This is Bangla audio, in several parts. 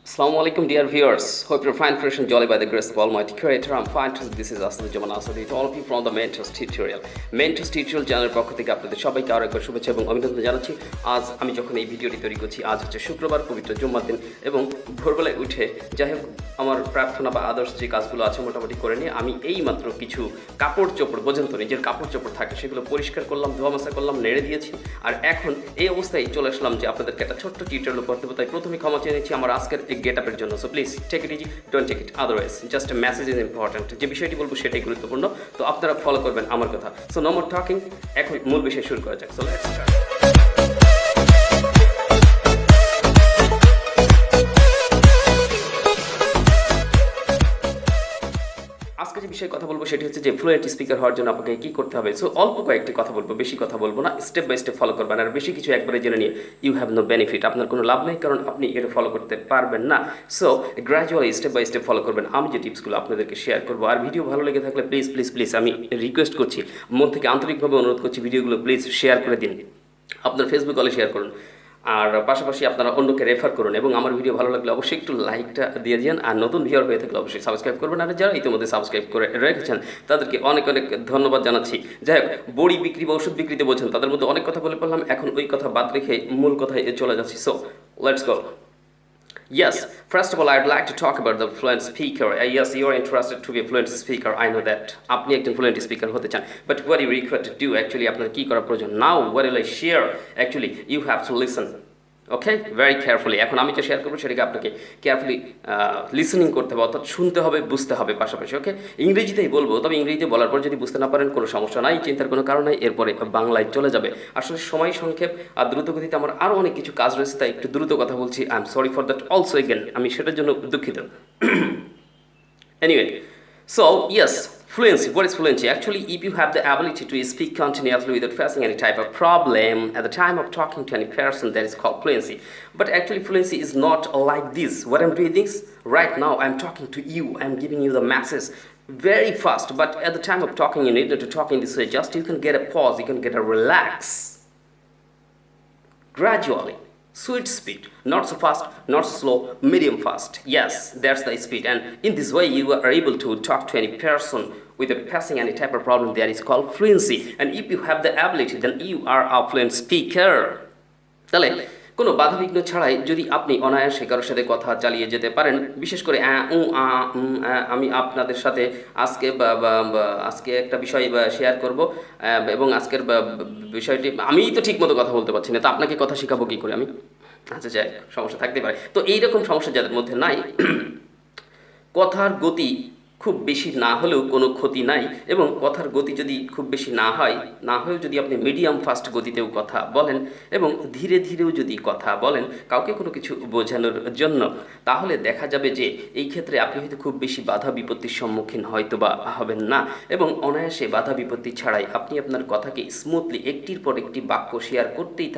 Assalamu alaikum, dear viewers. Hope you're fine, fresh, and jolly by the grace of Almighty Creator. I'm fine. This is Asad Jaman Asad with all of you from the Mentors Tutorial. Mentors Tutorial চ্যানেলের পক্ষ থেকে আপনাদের সবাইকে আরো একবার শুভেচ্ছা এবং অভিনন্দন জানাচ্ছি। আজ আমি যখন এই ভিডিওটি তৈরি করছি, আজ হচ্ছে শুক্রবার, পবিত্র জুম্মার দিন, এবং ভোরবেলায় উঠে যাই হোক আমার প্রার্থনা বা আদার্স যে কাজগুলো আছে মোটামুটি করে নিয়ে আমি এই মাত্র কিছু কাপড় চোপড়, বোঝেন তো নিজের কাপড় চোপড় থাকে সেগুলো পরিষ্কার করলাম, ধোয়া মোছা করলাম, নেড়ে দিয়েছি। আর এখন এই অবস্থায় চলে আসলাম যে আপনাদেরকে একটা ছোট্ট টিউটোরিয়াল করতে হবে। তাই প্রথমে ক্ষমা চেয়ে নিচ্ছি আমার আজকের এই গেট আপের জন্য। So please take it easy, don't take it otherwise. Just a message is important. যে বিষয়টি বলবো সেটাই গুরুত্বপূর্ণ, তো আপনারা ফলো করবেন আমার কথা। সো নো মোর টকিং, এখন মূল বিষয় শুরু করা যাক। So let's start. আজকে যে বিষয়ে কথা বলবো সেটি হচ্ছে যে ফ্লুয়েন্ট স্পিকার হওয়ার জন্য আপনাকে কি করতে হবে। সো অল্প কয়েকটি কথা বলবো, বেশি কথা বলবো না, স্টেপ বাই স্টেপ ফলো করবেন। আর বেশি কিছু একবারে জেনে নিয়ে ইউ হ্যাভ নো বেনিফিট, আপনার কোনো লাভ নেই, কারণ আপনি এটা ফলো করতে পারবেন না। So gradually step by step follow করবেন আমি যে টিপসগুলো আপনাদেরকে শেয়ার করবো। আর ভিডিও ভালো লেগে থাকলে প্লিজ প্লিজ প্লিজ আমি রিকোয়েস্ট করছি, মন থেকে আন্তরিকভাবে অনুরোধ করছি, ভিডিওগুলো প্লিজ শেয়ার করে দিন, আপনার ফেসবুক কলে শেয়ার করুন, আর পাশাপাশি আপনারা অন্যকে রেফার করুন। এবং আমার ভিডিও ভালো লাগলে অবশ্যই একটু লাইকটা দিয়ে দিন। আর নতুন ভিউয়ার হয়ে থাকলে অবশ্যই সাবস্ক্রাইব করবেন। আর যারা ইতিমধ্যে সাবস্ক্রাইব করে রেখেছেন তাদেরকে অনেক অনেক ধন্যবাদ জানাচ্ছি। যাই হোক, বড়ি বিক্রি বা ওষুধ বিক্রিতে বোঝেন, তাদের মধ্যে অনেক কথা বলে পড়লাম, এখন ওই কথা বাদ রেখে মূল কথায় চলে যাচ্ছি। So let's go. Yes, first of all, I'd like to talk about the fluent speaker. Yes, you're interested to be a fluent speaker. I know that. আপনি একজন fluent speaker হতে চান, but what you require to do actually আপনার কি করা প্রয়োজন? Now, what will I share? Actually, you have to listen. Okay, very carefully. এখন আমি যে শেয়ার করবো সেটাকে আপনাকে কেয়ারফুলি লিসেনিং করতে হবে, অর্থাৎ শুনতে হবে, বুঝতে হবে পাশাপাশি। ওকে, ইংরেজিতেই বলবো, তবে ইংরেজিতে বলার পর যদি বুঝতে না পারেন কোনো সমস্যা নাই, চিন্তার কোনো কারণ নাই, এরপরে বাংলায় চলে যাবে। আসলে সময় সংক্ষেপ আর দ্রুতগতিতে আমার আরও অনেক কিছু কাজ রয়েছে, তাই একটু দ্রুত কথা বলছি। I am sorry for that also again, আমি সেটার জন্য দুঃখিত। Anyway, so yes, fluency. What is fluency? Actually, if you have the ability to speak continuously without facing any type of problem at the time of talking to any person, that is called fluency. But actually, fluency is not like this. What I'm doing this right now, I'm talking to you. I'm giving you the message very fast. But at the time of talking, you need to talk in this way. Just you can get a pause. You can get a relax. Gradually. Sweet speed, not so fast, not so slow, medium fast. Yes, that's the speed. And in this way, you are able to talk to any person without passing any type of problem. That is called fluency. And if you have the ability, then you are a fluent speaker. তাহলে কোনো বাধাবিঘ্ন ছাড়াই যদি আপনি অনায়াসে কারোর সাথে কথা চালিয়ে যেতে পারেন, বিশেষ করে আমি আপনাদের সাথে আজকে আজকে একটা বিষয় শেয়ার করব, এবং আজকের বিষয়টি আমি তো ঠিক মতো কথা বলতে পারছি না, তো আপনাকে কথা শেখাবো কী করে আমি? আচ্ছা, যাই, সমস্যা থাকতে পারে। তো এইরকম সমস্যা যাদের মধ্যে নাই, কথার গতি খুব বেশি না হলেও কোনো ক্ষতি নাই, এবং কথার গতি যদি খুব বেশি না হয়েও যদি আপনি মিডিয়াম ফাস্ট গতিতেও কথা বলেন এবং ধীরে ধীরেও যদি কথা বলেন কাউকে কোনো কিছু বোঝানোর জন্য, তাহলে দেখা যাবে যে এই ক্ষেত্রে আপনি হয়তো খুব বেশি বাধা বিপত্তির সম্মুখীন হয়তো বা হবেন না, এবং অনায়াসে বাধা বিপত্তি ছাড়াই আপনি আপনার কথাকে স্মুথলি একটির পর একটি বাক্য শেয়ার করতেই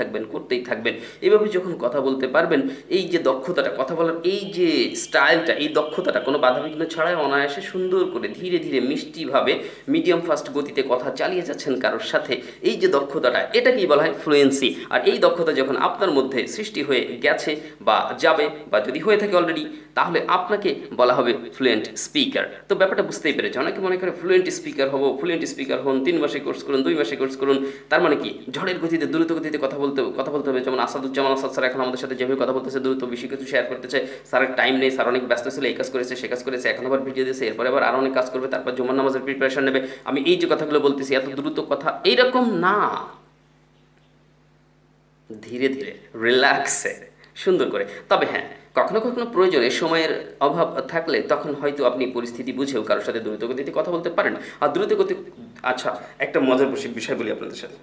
থাকবেন। এভাবে যখন কথা বলতে পারবেন, এই যে দক্ষতাটা, কথা বলার এই যে স্টাইলটা, এই দক্ষতাটা কোনো বাধাবিঘ্ন ছাড়াই অনায়াসে সুন্দর করে ধীরে ধীরে মিষ্টিভাবে মিডিয়াম ফাস্ট গতিতে কথা চালিয়ে যাচ্ছেন কারোর সাথে, এই যে দক্ষতাটা, এটাকেই বলা হয় ফ্লুয়েন্সি। আর এই দক্ষতা যখন আপনার মধ্যে সৃষ্টি হয়ে গেছে বা যাবে, বা যদি হয়ে থাকে অলরেডি, তাহলে আপনাকে বলা হবে ফ্লুয়েন্ট স্পিকার। তো ব্যাপারটা বুঝতেই পেরেছে। অনেকে মনে করে ফ্লুয়েন্ট স্পিকার হবো, ফ্লুয়েন্ট স্পিকার হন, 3 মাসে কোর্স করুন, 2 মাসে কোর্স করুন। তার মানে কি ঝড়ের গতিতে দ্রুত গতিতে কথা বলতে হবে। যেমন আসাদুজ্জামান আসাদ স্যার এখন আমাদের সাথে যেভাবে কথা বলতেছে, দ্রুত বেশি কিছু শেয়ার করতে চায়, স্যারের টাইম নেই, স্যার অনেক ব্যস্ত ছিল, এই কাজ করেছে, সে কাজ করেছে, এখন আবার ভিডিও দিয়েছে, এরপরে আবার আরও অনেক কাজ করবে, তারপর জুমার নামাজের প্রিপারেশন নেবে। আমি এই যে কথাগুলো বলতেছি এত দ্রুত কথা এইরকম না, ধীরে ধীরে রিল্যাক্সে সুন্দর করে। তবে হ্যাঁ, কখনো কখনো প্রয়োজনে সময়ের অভাব থাকলে তখন হয়তো আপনি পরিস্থিতি বুঝেও কারোর সাথে দ্রুতগতিতে কথা বলতে পারেন। আর দ্রুতগতি, আচ্ছা একটা মজার বিষয় বলি আপনাদের সাথে।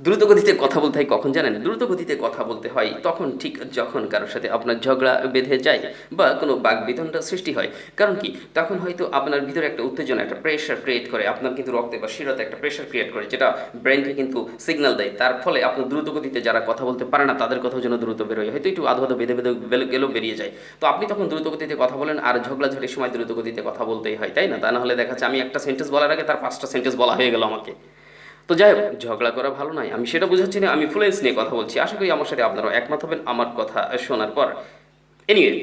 দ্রুতগতিতে কথা বলতে হয় কখন জানেন? দ্রুতগতিতে কথা বলতে হয় তখন ঠিক যখন কারোর সাথে আপনার ঝগড়া বেঁধে যায় বা কোনো বাকবিতণ্ডা সৃষ্টি হয়। কারণ কি, তখন হয়তো আপনার ভিতরে একটা উত্তেজনা, একটা প্রেশার ক্রিয়েট করে, আপনার কিন্তু রক্তে বা শিরাতে একটা প্রেশার ক্রিয়েট করে, যেটা ব্রেনকে কিন্তু সিগন্যাল দেয়। তার ফলে আপনার দ্রুতগতিতে যারা কথা বলতে পারে না তাদের কথাও যেন দ্রুত বেরোয়, হয়তো একটু আধো বেঁধে গেলেও বেরিয়ে যায়। তো আপনি তখন দ্রুতগতিতে কথা বলেন, আর ঝগড়াঝাটির সময় দ্রুতগতিতে কথা বলতেই হয়, তাই না? তা না হলে দেখা যাচ্ছে আমি একটা সেন্টেন্স বলার আগে তার 5টা সেন্টেন্স বলা হয়ে গেল আমাকে। তো যাই হোক, ঝগড়া করা ভালো নয়, আমি সেটা বোঝাচ্ছি না, আমি ফ্লুয়েন্স নিয়ে কথা বলছি। আশা করি আমার সাথে আপনারাও একমত হবেন আমার কথা শোনার পর। এনিওয়ে,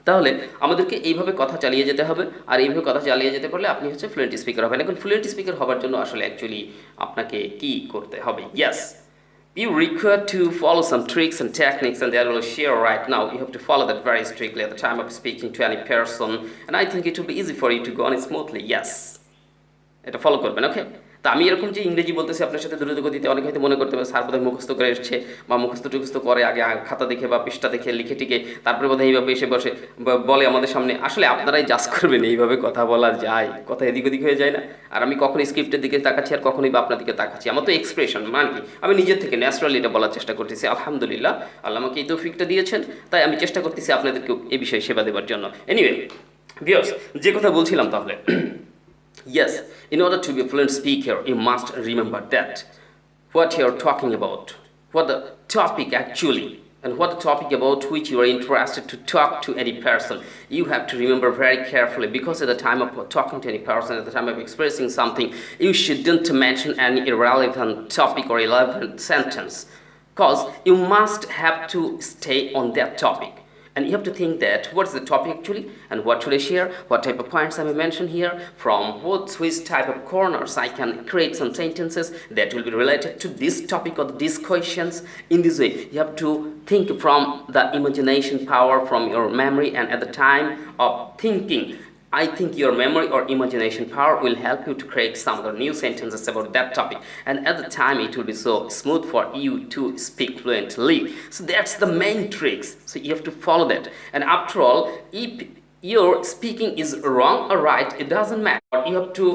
তাহলে আমাদেরকে এইভাবে কথা চালিয়ে যেতে হবে, আর এইভাবে কথা চালিয়ে যেতে পারলে আপনি হচ্ছে ফ্লুয়েন্ট স্পিকার হবেন। এখন ফ্লুয়েন্ট স্পিকার হবার জন্য আসলে অ্যাকচুয়ালি আপনাকে কি করতে হবে? Yes, you require to follow some tricks and techniques, and that will share right now. You have to follow that very strictly at the time of speaking to any person, and I think it will be easy for you to go on smoothly. Yes, এটা ফলো করবেন, ওকে? তা আমি এরকম যে ইংরেজি বলতেছি আপনার সাথে দ্রুত গতিতে, অনেকে হয়তো মনে করতে পারে স্যার বোধহয় মুখস্থ করে এসছে, বা মুখস্থ টুখস্থ করে আগে খাতা দেখে বা পৃষ্ঠা দেখে লিখে টিকে তারপরে বোধহয় এইভাবে এসে বসে বলে আমাদের সামনে। আসলে আপনারাই জাজ করবেন এইভাবে কথা বলা যায়, কথা এদিক ওদিক হয়ে যায় না? আর আমি কখনোই স্ক্রিপ্টের দিকে তাকাচ্ছি আর কখনোই বা আপনার দিকে তাকাচ্ছি, আমার তো এক্সপ্রেশন মানে কি, আমি নিজের থেকে ন্যাচারালি এটা বলার চেষ্টা করতেছি। আলহামদুলিল্লাহ, আল্লাহ আমাকে এই তৌফিকটা দিয়েছেন, তাই আমি চেষ্টা করতেছি আপনাদেরকে এই বিষয়ে সেবা দেওয়ার জন্য। এনিওয়ে ভিউয়ার্স, যে কথা বলছিলাম তাহলে, yes, in order to be a fluent speaker, you must remember that what you're talking about, what the topic actually, and what the topic about which you are interested to talk to any person. You have to remember very carefully, because at the time of talking to any person, at the time of expressing something, you shouldn't mention any irrelevant topic or irrelevant sentence, because you must have to stay on that topic. And you have to think that what's the topic actually, and what should I share, what type of points I may mention here, from which type of corners I can create some sentences that will be related to this topic or these questions. In this way, you have to think from the imagination power, from your memory, and at the time of thinking, I think your memory or imagination power will help you to create some other new sentences about that topic, and at the time it will be so smooth for you to speak fluently. So that's the main tricks, so you have to follow that. And after all, if your speaking is wrong or right, it doesn't matter. You have to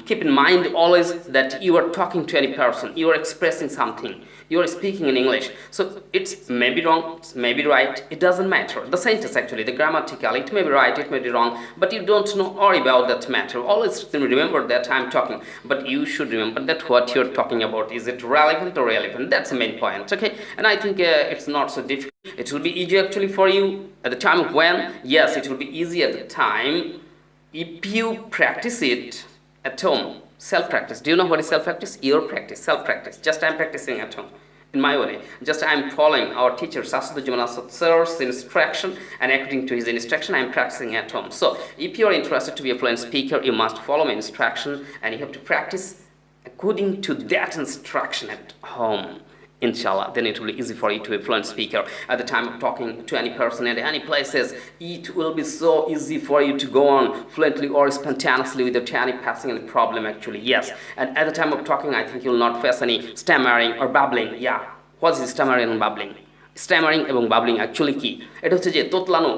keep in mind always that you are talking to any person, you are expressing something, you are speaking in English, so it's maybe wrong, it's maybe right, it doesn't matter. The sentence actually, the grammatical, it may be right, it may be wrong, but you don't know all about that matter. Always remember that I'm talking, but you should remember that what you're talking about, is it relevant or relevant? That's the main point, okay? And I think it's not so difficult. It will be easy actually for you at the time of when, yes, it will be easy at the time if you practice it at home. Self-practice. Do you know what is self-practice? Your practice, self-practice. Just I'm practicing at home in my way. Just I'm following our teacher Sasudujaman sir's instruction, and according to his instruction I'm practicing at home. So if you are interested to be a fluent speaker, you must follow my instruction, and you have to practice according to that instruction at home. Inshallah, then it will be easy for you to be a fluent speaker. At the time of talking to any person at any places, it will be so easy for you to go on fluently or spontaneously without any passing any problem actually. Yes, and at the time of talking, I think you will not face any stammering or babbling. Yeah, what is stammering and babbling? Stammering এবং বাবলিং অ্যাকচুয়ালি কি? এটা হচ্ছে যে তোতলানো,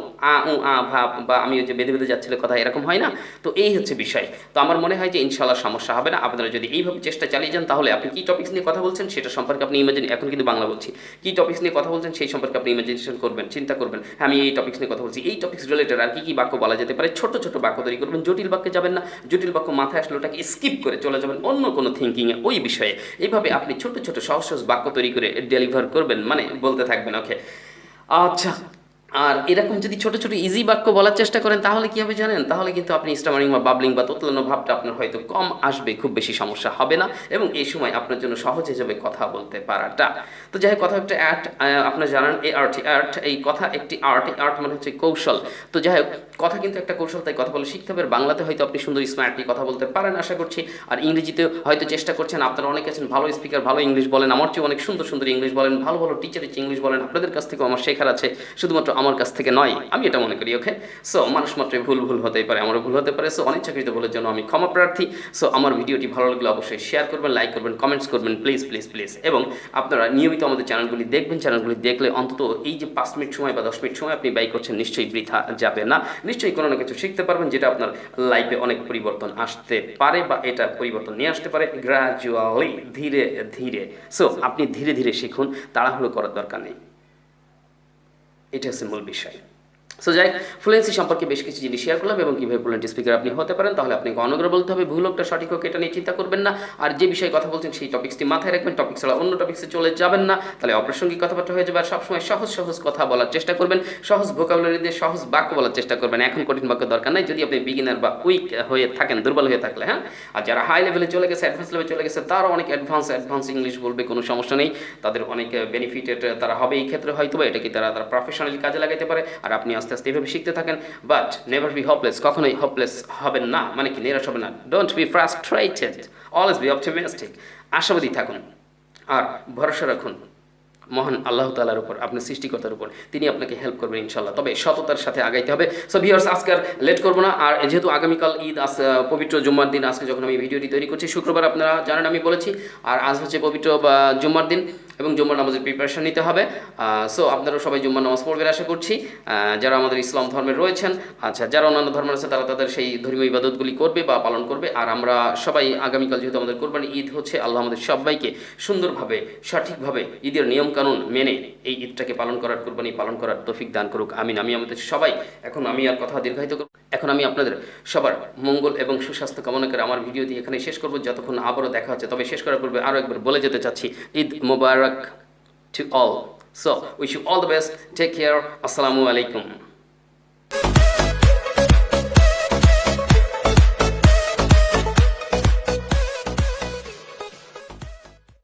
ভাব, বা আমি ওই যে বেঁধে বেঁধে যাচ্ছিল কথা, এরকম হয় না? তো এই হচ্ছে বিষয়। তো আমার মনে হয় যে ইনশাআল্লাহ সমস্যা হবে না। আপনারা যদি এইভাবে চেষ্টা চালিয়ে যান, তাহলে আপনি কী টপিক্স নিয়ে কথা বলছেন সেটা সম্পর্কে আপনি এখন কিন্তু বাংলা বলছি, কী টপিক্স নিয়ে কথা বলছেন সেই সম্পর্কে আপনি ইমাজিনেশন করবেন, চিন্তা করবেন, হ্যাঁ আমি এই টপিক্স নিয়ে কথা বলছি, এই টপিক্স রিলেটেড আর কী বাক্য বলা যেতে পারে, ছোট ছোট বাক্য তৈরি করবেন। জটিল বাক্যে যাবেন না, জটিল বাক্য মাথায় আসলে ওটাকে স্কিপ করে চলে যাবেন অন্য কোনো থিঙ্কিংয়ে ওই বিষয়ে। এইভাবে আপনি ছোট ছোট সহজ সহজ বাক্য তৈরি করে ডেলিভার করবেন, মানে বলতে থাকবেন, ওকে? আচ্ছা, আর এরকম যদি ছোট ছোট ইজি বাক্য বলার চেষ্টা করেন, তাহলে কী হবে জানেন? তাহলে কিন্তু আপনি স্টামারিং বা বাবলিং বা তোতলানো ভাবটা আপনার হয়তো কম আসবে, খুব বেশি সমস্যা হবে না, এবং এই সময় আপনার জন্য সহজ হয়ে যাবে কথা বলতে পারাটা। তো যাই হোক, কথা একটা আর্ট, আপনারা জানেন আর্ট, এই কথা একটি আর্ট, এই আর্ট মানে হচ্ছে কৌশল। তো যাই হোক, কথা কিন্তু একটা কৌশল, তাই কথা বলে শিখতে হবে। বাংলাতে হয়তো আপনি সুন্দর স্মার্টলি কথা বলতে পারেন আশা করছি, আর ইংরেজিতেও হয়তো চেষ্টা করছেন। আপনারা অনেকে আছেন ভালো স্পিকার, ভালো ইংলিশ বলেন, আমার চেয়ে অনেক সুন্দর সুন্দর ইংলিশ বলেন, ভালো ভালো টিচার ইংলিশ বলেন, আপনাদের কাছ থেকেও আমার শেখার আছে, শুধুমাত্র আমার কাছ থেকে নয়, আমি এটা মনে করি, ওকে? সো মানুষ মাত্রই ভুল হতেই পারে, আমারও ভুল হতে পারে। সো অনিচ্ছাকৃত ভুলের জন্য আমি ক্ষমা প্রার্থী। সো আমার ভিডিওটি ভালো লাগলে অবশ্যই শেয়ার করবেন, লাইক করবেন, কমেন্টস করবেন, প্লিজ প্লিজ প্লিজ। এবং আপনারা নিয়মিত আমাদের চ্যানেলগুলি দেখবেন। চ্যানেলগুলি দেখলে অন্তত এই যে 5 মিনিট সময় বা 10 মিনিট সময় আপনি ব্যয় করছেন, নিশ্চয়ই বৃথা যাবে না। নিশ্চয়ই কোনো না কিছু শিখতে পারবেন, যেটা আপনার লাইফে অনেক পরিবর্তন আসতে পারে, বা এটা পরিবর্তন নিয়ে আসতে পারে গ্র্যাজুয়ালি, ধীরে ধীরে। সো আপনি ধীরে ধীরে শিখুন, তাড়াহুড়ো করার দরকার নেই। এটা হচ্ছে মূল বিষয়। সো যাই, ফ্লুয়েন্সি সম্পর্কে বেশ কিছু জিনিস শেয়ার করলাম, এবং কীভাবে ফ্লুয়েন্ট স্পিকার আপনি হতে পারেন। তাহলে আপনাকে অনুগ্রহ বলতে হবে, ভুল হোকটা সঠিক হোক এটা নিয়ে চিন্তা করবেন না। আর যে বিষয়ে কথা বলছেন সেই টপিক্সটি মাথায় রাখবেন, টপিক ছাড়া অন্য টপিক্সে চলে যাবেন না, তাহলে অপ্রাসঙ্গিক কথাবার্তা হয়ে যাবে। আর সবসময় সহজ সহজ কথা বলার চেষ্টা করবেন, সহজ ভোকাবুলারি দিয়ে সহজ বাক্য বলার চেষ্টা করবেন। এখন কঠিন বাক্য দরকার নাই, যদি আপনি বিগিনার বা উইক হয়ে থাকেন, দুর্বল হয়ে থাকলে, হ্যাঁ। আর যারা হাই লেভেলে চলে গেছে, অ্যাডভান্স লেভেলে চলে গেছে, তারাও অনেক অ্যাডভান্স ইংলিশ বলবে, কোনো সমস্যা নেই, তাদের অনেক বেনিফিটেড তারা হবে এই ক্ষেত্রে হয়তো, বা এটাকে তারা প্রফেশনালি কাজে লাগাইতে পারে। আর আপনি আস্তে আস্তে এভাবে শিখতে থাকেন। বাট নেভার বি হোপলেস, কখনোই হোপলেস হবেন না, মানে কি নিরাশ হবেন না। Don't be frustrated, always be optimistic, আশাবাদী থাকুন আর ভরসা রাখুন মহান আল্লাহ তাআলার উপর, আপনার সৃষ্টিকর্তার উপর, তিনি আপনাকে হেল্প করবেন ইনশাল্লাহ। তবে সততার সাথে আগাইতে হবে। সো ভিউয়ার্স, আজকে আর লেট করবো না। আর যেহেতু আগামীকাল ঈদ, পবিত্র জুম্মার দিন, আজকে যখন আমি ভিডিওটি তৈরি করছি শুক্রবার, আপনারা জানেন আমি বলেছি, আর আজ হচ্ছে পবিত্র জুম্মার দিন এবং জুম্মার নামাজের প্রিপারেশন নিতে হবে। সো আপনারা সবাই জুম্মার নামাজ পড়বেন আশা করছি, যারা আমাদের ইসলাম ধর্মের রয়েছেন। আচ্ছা, যারা অন্যান্য ধর্মের আছে তারা তাদের সেই ধর্মীয় ইবাদতগুলি করবে বা পালন করবে। আর আমরা সবাই আগামীকাল যেহেতু আমাদের কোরবানি ঈদ হচ্ছে, আল্লাহ আমাদের সবাইকে সুন্দরভাবে সঠিকভাবে ঈদের নিয়মকানুন মেনে এই ঈদটাকে পালন করার, কোরবানি পালন করার তৌফিক দান করুক, আমিন। আমি আমাদের সবাই, এখন আমি আর কথা দীর্ঘায়িত করব, এখন আমি আপনাদের সবার মঙ্গল এবং সুস্বাস্থ্য কামনা করে আমার ভিডিও দিয়ে এখানে শেষ করব, যতক্ষণ আবারও দেখা হচ্ছে। তবে শেষ করার পূর্বে আরও একবার বলে যেতে চাচ্ছি, ঈদ মোবারক to all. So wish you all the best. Take care. Assalamu alaikum.